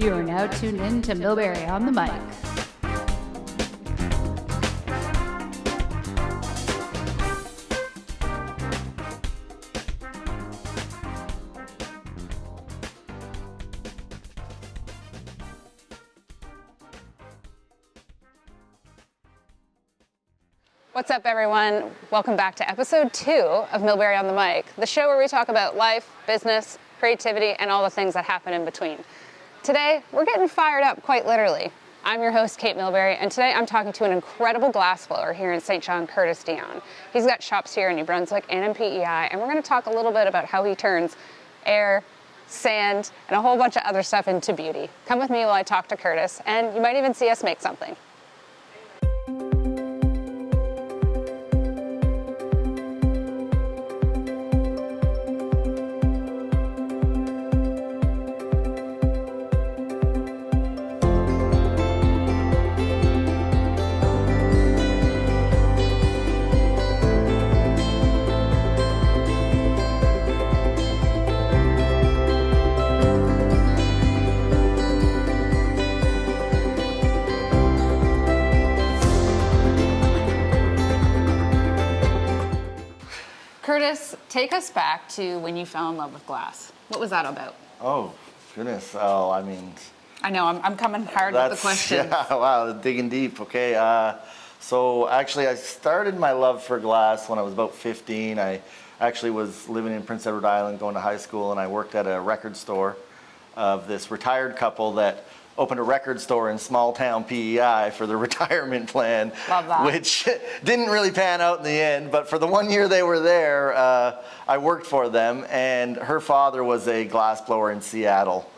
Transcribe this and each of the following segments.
You are now tuned in to Millbury on the mic. What's up, everyone? Welcome back to episode 2 of Millbury on the Mic, the show where we talk about life, business, creativity, and all the things that happen in between. Today, we're getting fired up, quite literally. I'm your host, Cait Millbury, and today I'm talking to an incredible glassblower here in St. John, Curtis Dionne. He's got shops here in New Brunswick and in PEI, and we're going to talk a little bit about how he turns air, sand, and a whole bunch of other stuff into beauty. Come with me while I talk to Curtis, and you might even see us make something. Curtis, take us back to when you fell in love with glass. What was that about? Oh, goodness. Oh, I mean... I know, I'm coming hard with the questions. Yeah, wow, digging deep. Okay, so actually I started my love for glass when I was about 15. I actually was living in Prince Edward Island, going to high school, and I worked at a record store of this retired couple that opened a record store in small town PEI for their retirement plan. Love that. Which didn't really pan out in the end, but for the 1 year they were there, I worked for them, and her father was a glassblower in Seattle,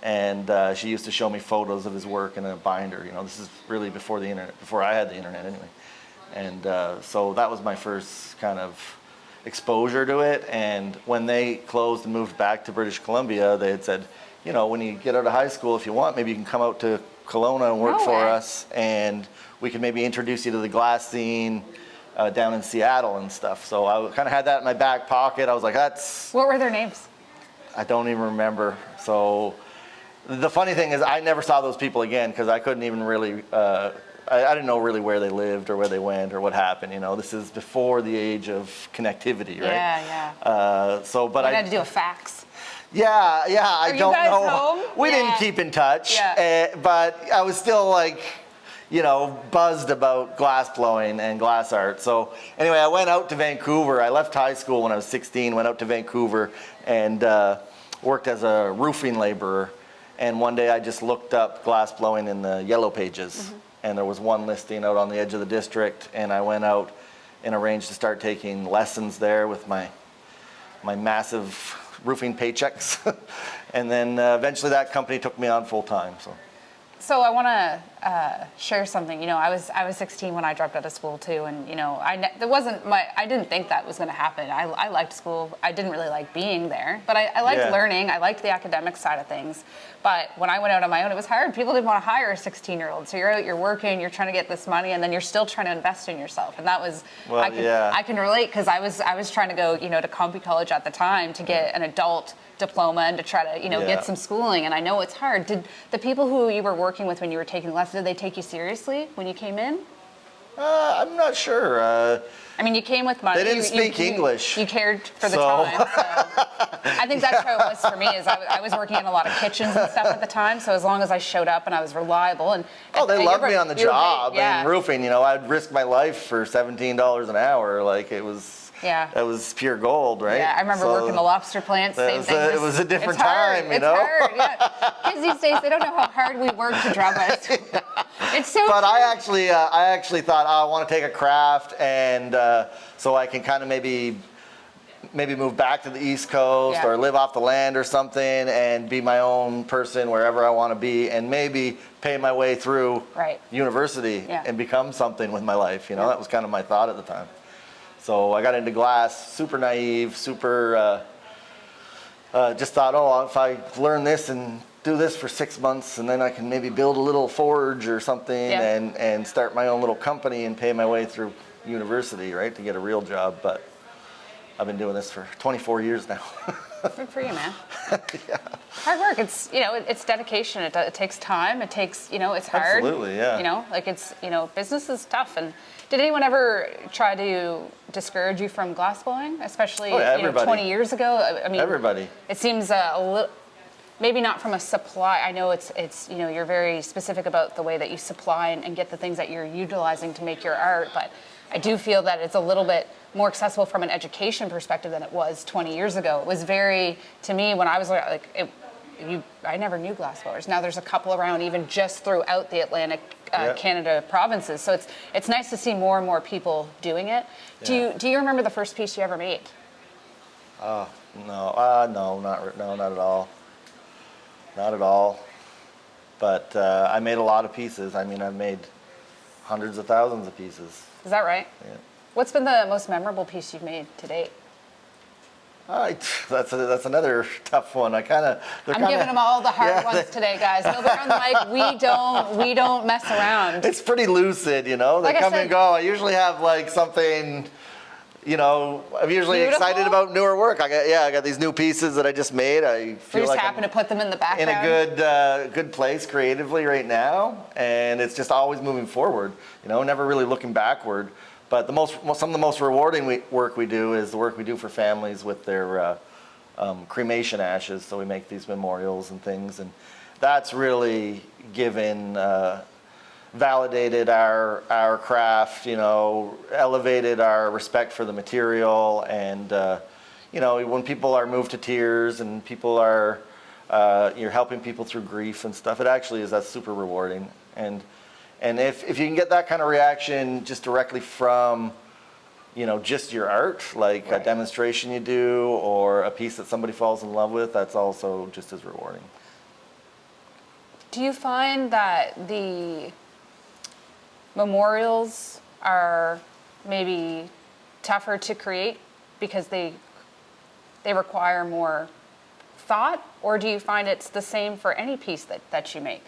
and she used to show me photos of his work in a binder. You know, this is really before the internet, before I had the internet anyway. And so that was my first kind of exposure to it, and when they closed and moved back to British Columbia, they had said, you know, when you get out of high school, if you want, maybe you can come out to Kelowna and work for us, and we can maybe introduce you to the glass scene down in Seattle and stuff. So I kind of had that in my back pocket. I was like, that's... What were their names? I don't even remember. So the funny thing is I never saw those people again because I couldn't even really... I didn't know really where they lived or where they went or what happened. You know, this is before the age of connectivity, right? Yeah. But I had to do a fax. Yeah, I don't know. Home? We didn't keep in touch, but I was still like, you know, buzzed about glass blowing and glass art. So anyway, I went out to Vancouver. I left high school when I was 16, went out to Vancouver and worked as a roofing laborer. And one day I just looked up glass blowing in the yellow pages. And there was one listing out on the edge of the district, and I went out and arranged to start taking lessons there with my massive roofing paychecks. And then eventually that company took me on full time. So I want to share something. You know, I was 16 when I dropped out of school too, and you know, I didn't think that was going to happen. I liked school. I didn't really like being there, but I liked learning. I liked the academic side of things. But when I went out on my own, it was hard. People didn't want to hire a 16-year-old. So you're out, you're working, you're trying to get this money, and then you're still trying to invest in yourself. And that was I can relate because I was trying to go, you know, to Compu College at the time to get an adult diploma and to try to, you know, get some schooling. And I know it's hard. Did the people who you were working with when you were taking lessons, did they take you seriously when you came in? I'm not sure. I mean, you came with money. They didn't speak English. You cared for the time. So. I think that's how it was for me. Is I was working in a lot of kitchens and stuff at the time. So as long as I showed up and I was reliable and they loved me on the job and roofing. You know, I'd risk my life for $17 an hour. Like it was. Yeah. That was pure gold, right? Yeah, I remember working the lobster plant. Same thing. It was a different time, you know. It's hard. Yeah. Kids these days, they don't know how hard we work to drop us. It's so. But I actually thought I want to take a craft and so I can kind of maybe move back to the East Coast or live off the land or something and be my own person wherever I want to be and maybe pay my way through university and become something with my life. You know, that was kind of my thought at the time. So I got into glass, super naive, super, just thought, if I learn this and do this for 6 months and then I can maybe build a little forge or something and start my own little company and pay my way through university, right, to get a real job. But I've been doing this for 24 years now. Good for you, man. Hard work. It's it's dedication. It takes time. It takes it's hard. Absolutely, yeah. Like it's business is tough. And did anyone ever try to discourage you from glassblowing, especially 20 years ago? I mean, everybody. It seems a little. Maybe not from a supply. I know it's you're very specific about the way that you supply and get the things that you're utilizing to make your art, but I do feel that it's a little bit more accessible from an education perspective than it was 20 years ago. It was very, to me, when I was like, I never knew glassblowers. Now there's a couple around, even just throughout the Atlantic Canada provinces. So it's nice to see more and more people doing it. Yeah. Do you remember the first piece you ever made? No, not at all. Not at all. But I made a lot of pieces. I mean, I've made hundreds of thousands of pieces. Is that right? Yeah. What's been the most memorable piece you've made to date? That's another tough one. I'm giving them all the hard ones today, guys. Milbear on the mic. We don't mess around. It's pretty lucid, They Like come and go. I usually have like something. I'm usually Beautiful. excited about newer work. I got these new pieces that I just made. I feel We just like happen I'm to put them in the background. in a good place creatively right now, and it's just always moving forward. Never really looking backward. But some of the most rewarding work we do is the work we do for families with their cremation ashes. So we make these memorials and things, and that's really given. Validated our craft, elevated our respect for the material, and when people are moved to tears and people are you're helping people through grief and stuff, that's super rewarding. And if you can get that kind of reaction just directly from just your art, like a demonstration you do or a piece that somebody falls in love with, that's also just as rewarding. Do you find that the memorials are maybe tougher to create because they require more thought, or do you find it's the same for any piece that you make?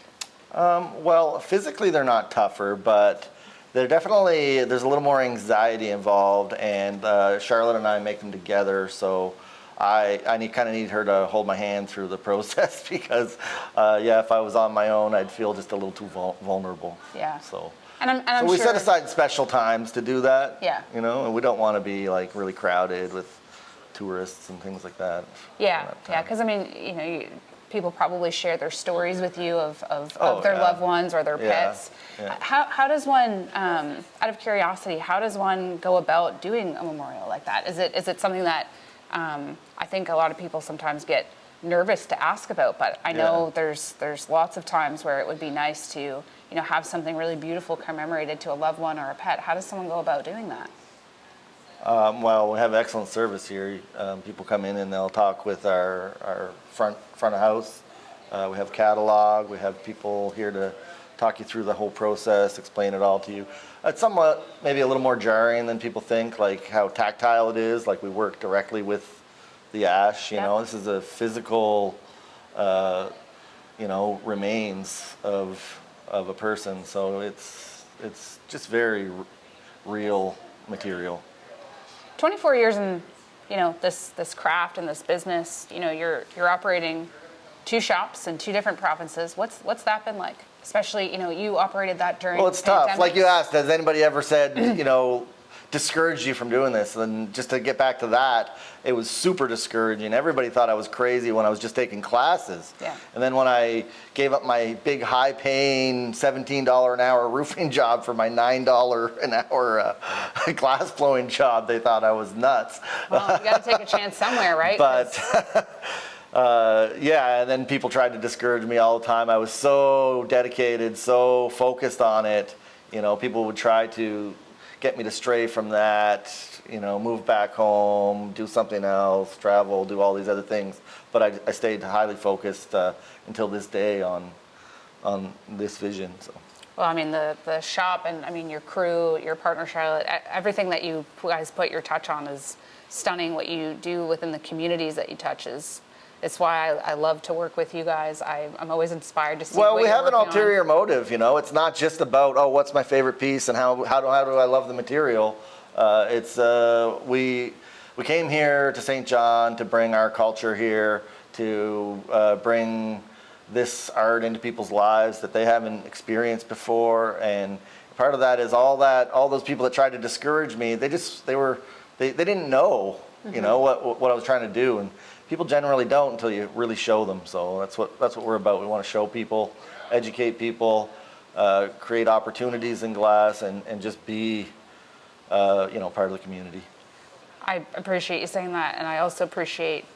Well, physically they're not tougher, but there's a little more anxiety involved, and Charlotte and I make them together, so I kind of need her to hold my hand through the process because, if I was on my own, I'd feel just a little too vulnerable. Yeah. So. And we set aside special times to do that. Yeah. And we don't want to be like really crowded with tourists and things like that. Yeah, because people probably share their stories with you of their loved ones or their pets. Yeah. How does one, out of curiosity, how does one go about doing a memorial like that? Is it something that I think a lot of people sometimes get nervous to ask about, but I know there's lots of times where it would be nice to have something really beautiful commemorated to a loved one or a pet. How does someone go about doing that? Well, we have excellent service here. People come in and they'll talk with our front of house. We have catalog. We have people here to talk you through the whole process, explain it all to you. It's somewhat maybe a little more jarring than people think, like how tactile it is. Like we work directly with the ash. This is a physical, remains of a person. So it's just very real material. 24 years in, this craft and this business. You're operating 2 shops in 2 different provinces. What's that been like? Especially, you operated that during. Well, it's tough. Like you asked, has anybody ever said, discouraged you from doing this? And just to get back to that, it was super discouraging. Everybody thought I was crazy when I was just taking classes. Yeah. And then when I gave up my big high-paying $17 an hour roofing job for my $9 an hour glass blowing job, they thought I was nuts. Well, you got to take a chance somewhere, right? But and then people tried to discourage me all the time. I was so dedicated, so focused on it. People would try to get me to stray from that, move back home, do something else, travel, do all these other things. But I stayed highly focused until this day on this vision. So. Well, I mean, the shop and your crew, your partner Charlotte, everything that you guys put your touch on is stunning. What you do within the communities that you touch it's why I love to work with you guys. I'm always inspired to see. Well, what we you're have an working ulterior on. motive, It's not just about what's my favorite piece and how do I love the material. we came here to St. John to bring our culture here, to bring this art into people's lives that they haven't experienced before. And part of that is all those people that tried to discourage me, they didn't know, you know, what I was trying to do. And people generally don't until you really show them. So that's what we're about. We want to show people, educate people, create opportunities in glass, and just be, you know, part of the community. I appreciate you saying that, and I also appreciate,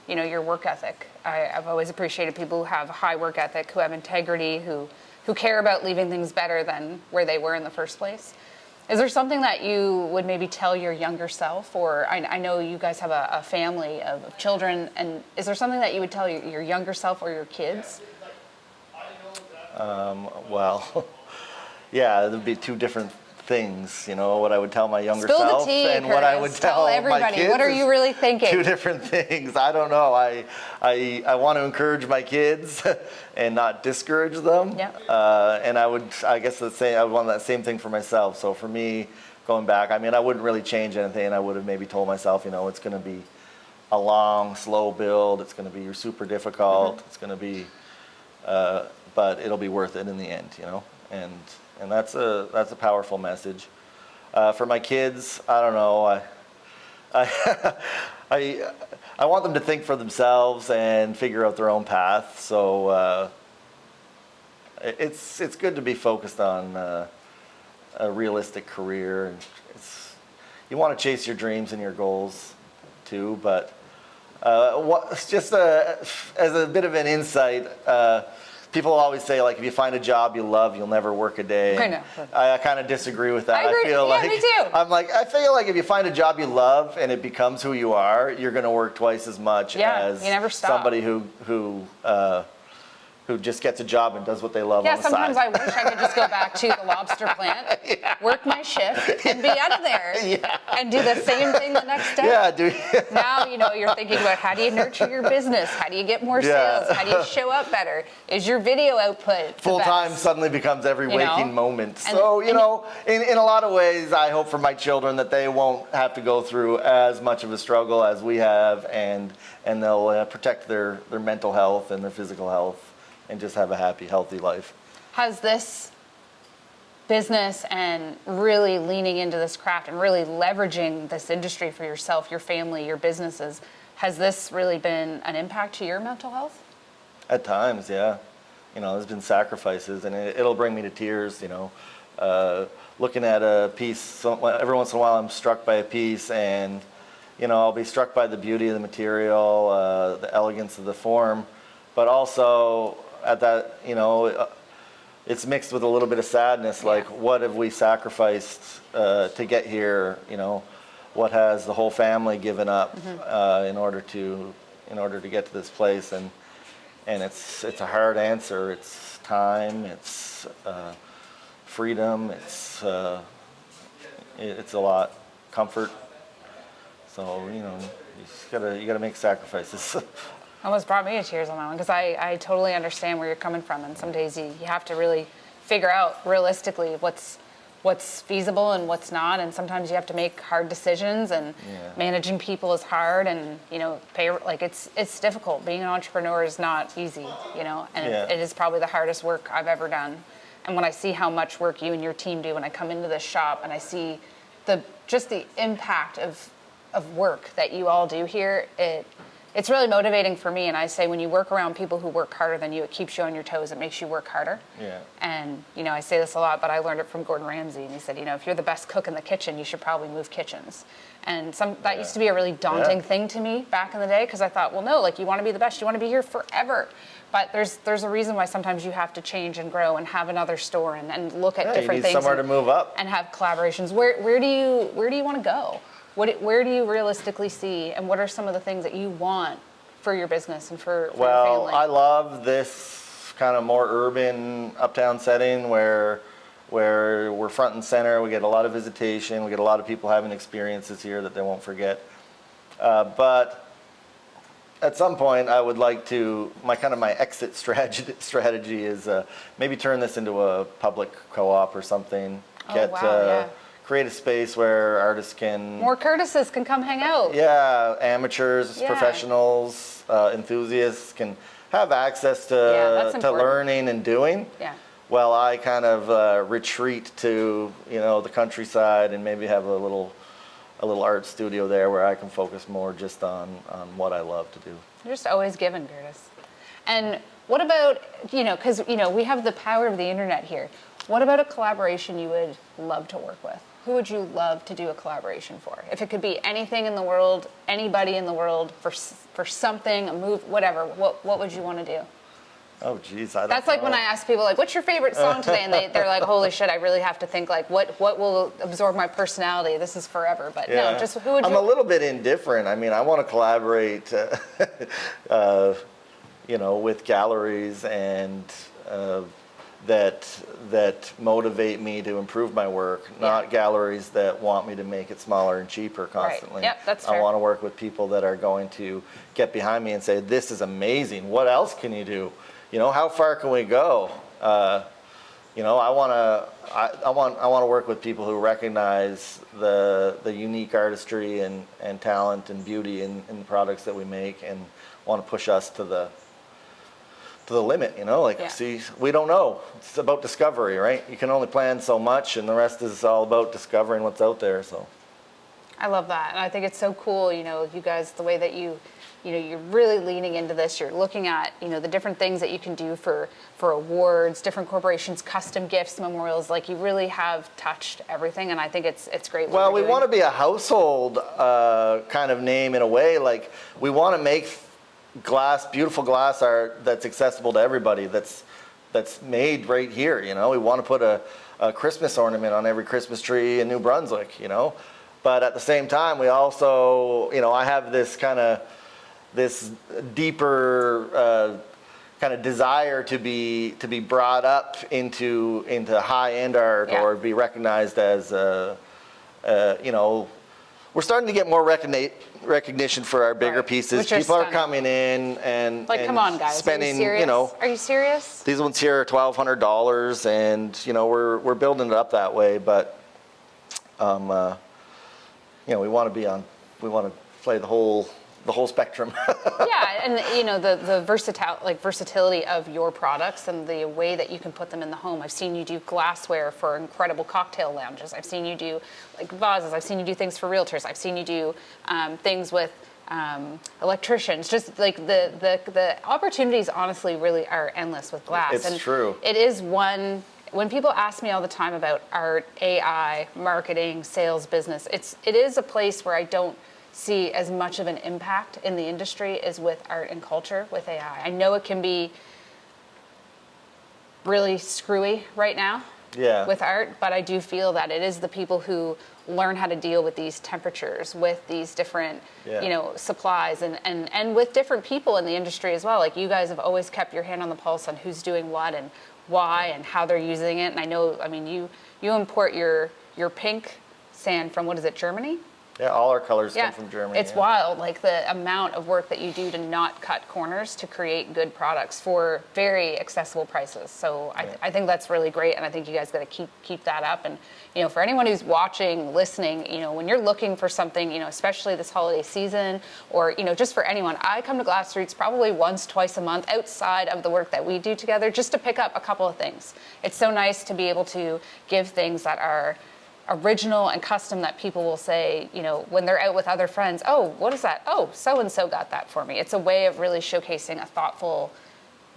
you know, your work ethic. I've always appreciated people who have high work ethic, who have integrity, who care about leaving things better than where they were in the first place. Is there something that you would maybe tell your younger self, or I know you guys have a family of children, and is there something that you would tell your younger self or your kids? Well, yeah, there'd be two different things, you know, what I would tell my younger Spill the self tea, and Curtis. what I would tell everybody. my kids. What are you really thinking? Two different things. I don't know. I want to encourage my kids and not discourage them. Yeah. And I would want that same thing for myself. So for me, going back, I mean, I wouldn't really change anything. I would have maybe told myself, you know, it's going to be a long, slow build. It's going to be super difficult. It's going to be, but it'll be worth it in the end, you know. And that's a powerful message. For my kids, I don't know. I want them to think for themselves and figure out their own path. So it's good to be focused on a realistic career. You want to chase your dreams and your goals too, but as a bit of an insight. People always say, like, if you find a job you love, you'll never work a day. I know. I kind of disagree with that. I agree. Yeah, me too. I feel like if you find a job you love and it becomes who you are, you're going to work twice as much as you never stop. somebody who just gets a job and does what they love on the sometimes side. I wish I could just go back to the lobster plant, work my shift, and be out of there, and do the same thing the next day. Yeah, Now, you know, you're thinking about how do you nurture your business? How do you get more sales? How do you show up better? Is your video output full time suddenly becomes every waking moment. And, so, you know, in a lot of ways, I hope for my children that they won't have to go through as much of a struggle as we have, and they'll protect their mental health and their physical health, and just have a happy, healthy life. Has this business and really leaning into this craft and really leveraging this industry for yourself, your family, your businesses, has this really been an impact to your mental health? At times, yeah. You know, there's been sacrifices, and it'll bring me to tears, you know. Looking at a piece, every once in a while I'm struck by a piece, and, you know, I'll be struck by the beauty of the material, the elegance of the form, but also at that, you know, it's mixed with a little bit of sadness, like what have we sacrificed to get here, you know, what has the whole family given up in order to get to this place, and it's a hard answer. It's time, it's freedom, it's a lot, comfort. So, you know, you gotta make sacrifices. Almost brought me to tears on that one, because I totally understand where you're coming from, and some days you have to really figure out realistically what's feasible and what's not, and sometimes you have to make hard decisions, and managing people is hard, and, you know, it's difficult. Being an entrepreneur is not easy, you know, and it is probably the hardest work I've ever done. And when I see how much work you and your team do, when I come into this shop and I see just the impact of work that you all do here, it's really motivating for me. And I say, when you work around people who work harder than you, it keeps you on your toes. It makes you work harder. Yeah. And, you know, I say this a lot, but I learned it from Gordon Ramsay. And he said, you know, if you're the best cook in the kitchen, you should probably move kitchens. And that used to be a really daunting thing to me back in the day, because I thought, well, no, like, you want to be the best. You want to be here forever. But there's a reason why sometimes you have to change and grow and have another store and look at different things. Somewhere to move up. And have collaborations. Where do you want to go? Where do you realistically see, and what are some of the things that you want for your business and for your family? Well, I love this kind of more urban uptown setting where we're front and center. We get a lot of visitation. We get a lot of people having experiences here that they won't forget. But at some point, I would like to, my exit strategy is maybe turn this into a public co-op or something. create a space where artists can... More Curtises can come hang out. Yeah, amateurs, Yeah. professionals, enthusiasts can have access that's to important. learning and doing. Yeah. While I kind of retreat to, the countryside and maybe have a little art studio there where I can focus more just on what I love to do. You're just always giving, Curtis. And what about, because, we have the power of the internet here. What about a collaboration you would love to work with? Who would you love to do a collaboration for? If it could be anything in the world, anybody in the world, for something, a move, whatever, what would you want to do? Oh, geez, I don't That's like know. when I ask people, like, what's your favorite song today? And they're like, holy shit, I really have to think, like, what will absorb my personality? This is forever. But no, just who would you... I'm a little bit indifferent. I mean, I want to collaborate, with galleries and that motivate me to improve my work, not galleries that want me to make it smaller and cheaper constantly. Right. Yep, that's fair. I want to work with people that are going to get behind me and say, this is amazing. What else can you do? How far can we go? I want to work with people who recognize the unique artistry and talent and beauty in the products that we make and want to push us to the limit, see, we don't know. It's about discovery, right? You can only plan so much, and the rest is all about discovering what's out there. So, I love that, and I think it's so cool. You guys, the way that you're really leaning into this. You're looking at, the different things that you can do for awards, different corporations, custom gifts, memorials. Like, you really have touched everything, and I think it's great. Well, we want to be a household kind of name in a way. Like, we want to make beautiful glass art that's accessible to everybody, that's made right here. We want to put a Christmas ornament on every Christmas tree in New Brunswick, but at the same time we also, I have this deeper kind of desire to be brought up into high-end art or be recognized as we're starting to get more recognition for our bigger pieces. People are coming in and come on, guys, spending, are you serious? These ones here are $1,200, and we're building it up that way. But we want to play the whole spectrum. Yeah, and the versatility of your products and the way that you can put them in the home. I've seen you do glassware for incredible cocktail lounges. I've seen you do vases. I've seen you do things for realtors. I've seen you do things with electricians. Just like the opportunities, honestly, really are endless with glass. It's true. It is one. When people ask me all the time about art, AI, marketing, sales, business, it is a place where I don't see as much of an impact in the industry as with art and culture with AI. I know it can be really screwy right now with art, but I do feel that it is the people who learn how to deal with these temperatures, with these different, supplies and with different people in the industry as well. Like, you guys have always kept your hand on the pulse on who's doing what and why and how they're using it. And I know, you import your pink sand from, Germany? Yeah, all our colors come from Germany. It's wild, like the amount of work that you do to not cut corners to create good products for very accessible prices. So I think that's really great, and I think you guys got to keep that up. And for anyone who's watching, listening, when you're looking for something, especially this holiday season, or just for anyone, I come to Glass Roots probably once, twice a month outside of the work that we do together, just to pick up a couple of things. It's so nice to be able to give things that are original and custom that people will say, when they're out with other friends, oh, what is that? Oh, so-and-so got that for me. It's a way of really showcasing a thoughtful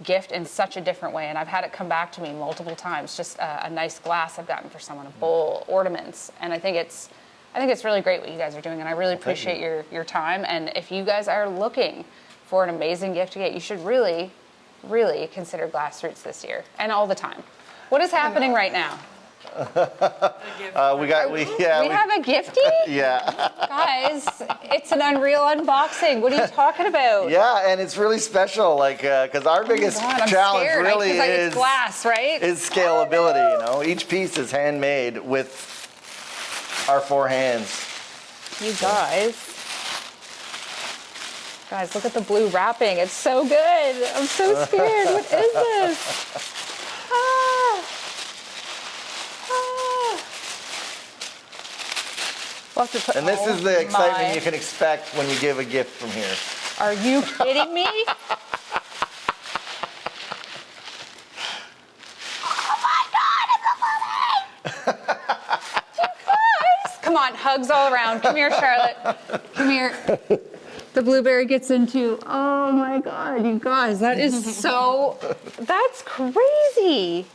gift in such a different way. And I've had it come back to me multiple times, just a nice glass I've gotten for someone, a bowl, ornaments. And I think it's really great what you guys are doing. And I really appreciate your time. And if you guys are looking for an amazing gift to get, you should really, really consider Glass Roots this year and all the time. What is happening right now? We have a gifty? Yeah. Guys, it's an Unreal unboxing. What are you talking about? Yeah, and it's really special, because our biggest challenge really is it's glass, right? Is scalability. Each piece is handmade with our 4 hands. You guys, look at the blue wrapping. It's so good. I'm so scared. What is this? We'll have to put, And this oh is the excitement my. you can expect when you give a gift from here. Are you kidding me? Come on, hugs all around. Come here, Charlotte. Come here. The blueberry gets into, oh my God, you guys, that is so, that's crazy.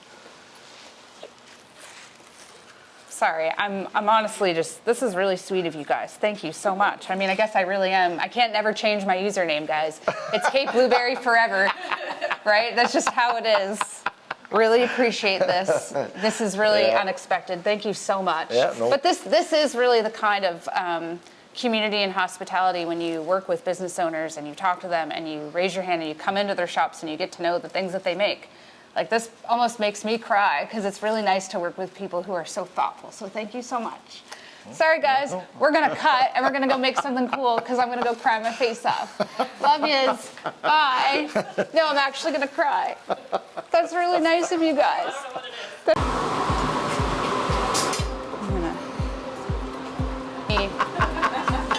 Sorry, I'm honestly just, this is really sweet of you guys. Thank you so much. I mean, I guess I really am. I can't never change my username, guys. It's Cait Blueberry forever, right? That's just how it is. Really appreciate this. This is really unexpected. Thank you so much. Yeah, no. But this is really the kind of community and hospitality when you work with business owners and you talk to them and you raise your hand and you come into their shops and you get to know the things that they make. Like this almost makes me cry because it's really nice to work with people who are so thoughtful. So thank you so much. Sorry guys, we're gonna cut and we're gonna go make something cool because I'm gonna go cry my face off. Love yous. Bye. No, I'm actually gonna cry. That's really nice of you guys. I'm gonna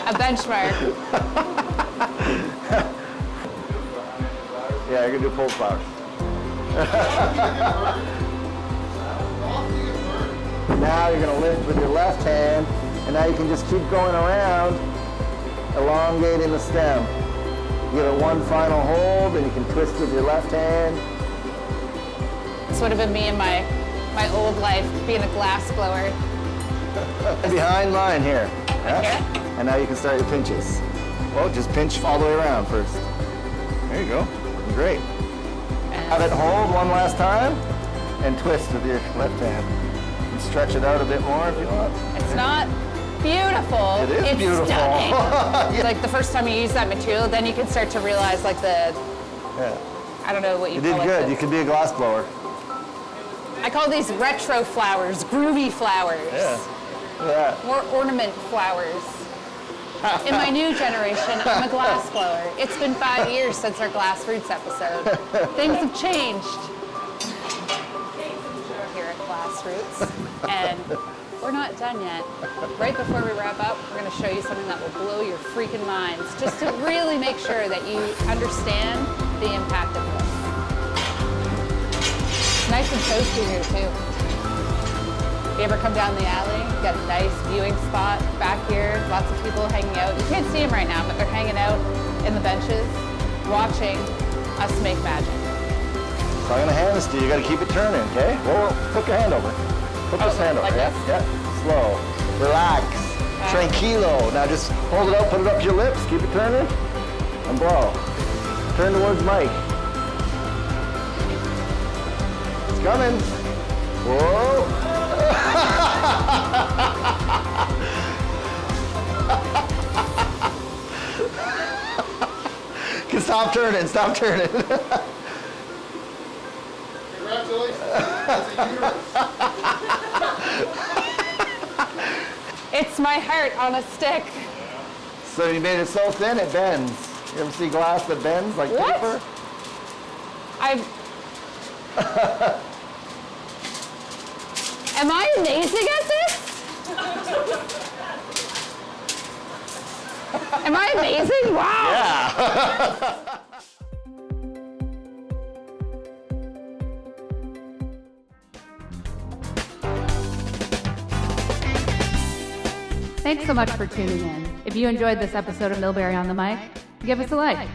a benchmark. Yeah, you're gonna do pulled flowers. Now you're gonna lift with your left hand, and now you can just keep going around, elongating the stem. You give it one final hold, and you can twist with your left hand. This would have been me in my old life, being a glass blower. Behind mine here. Right here? And now you can start your pinches. Well, just pinch all the way around first. There you go. Great. Have it hold one last time, and twist with your left hand. And stretch it out a bit more if you want. It's not beautiful. It is it's beautiful. Stunning. Yeah. Like the first time you use that material, then you can start to realize like the, I don't know what you You call did it. good. You could be a glass blower. I call these retro flowers, groovy flowers. Yeah. Look at that. More ornament flowers. In my new generation, I'm a glass blower. It's been 5 years since our glass roots episode. Things have changed. Here at Glass Roots, and we're not done yet. Right before we wrap up, we're going to show you something that will blow your freaking minds, just to really make sure that you understand the impact of this. Nice and toasty here too. If you ever come down the alley, you've got a nice viewing spot back here, lots of people hanging out. You can't see them right now, but they're hanging out in the benches, watching us make magic. So I'm gonna hand this to you. You gotta keep it turning, okay? Whoa, put your hand over. Put this hand over. like Yeah, this? yeah. Slow. Relax. Tranquilo. Now just hold it up, put it up to your lips, keep it turning, and blow. Turn towards Mike. It's coming. Whoa. Stop turning, stop turning. Congratulations. It's my heart on a stick. So you made it so thin it bends. You ever see glass that bends like What? paper? Am I amazing at this? Am I amazing? Wow. Yeah. Thanks so much for tuning in. If you enjoyed this episode of Millberry on the Mic, give us a like.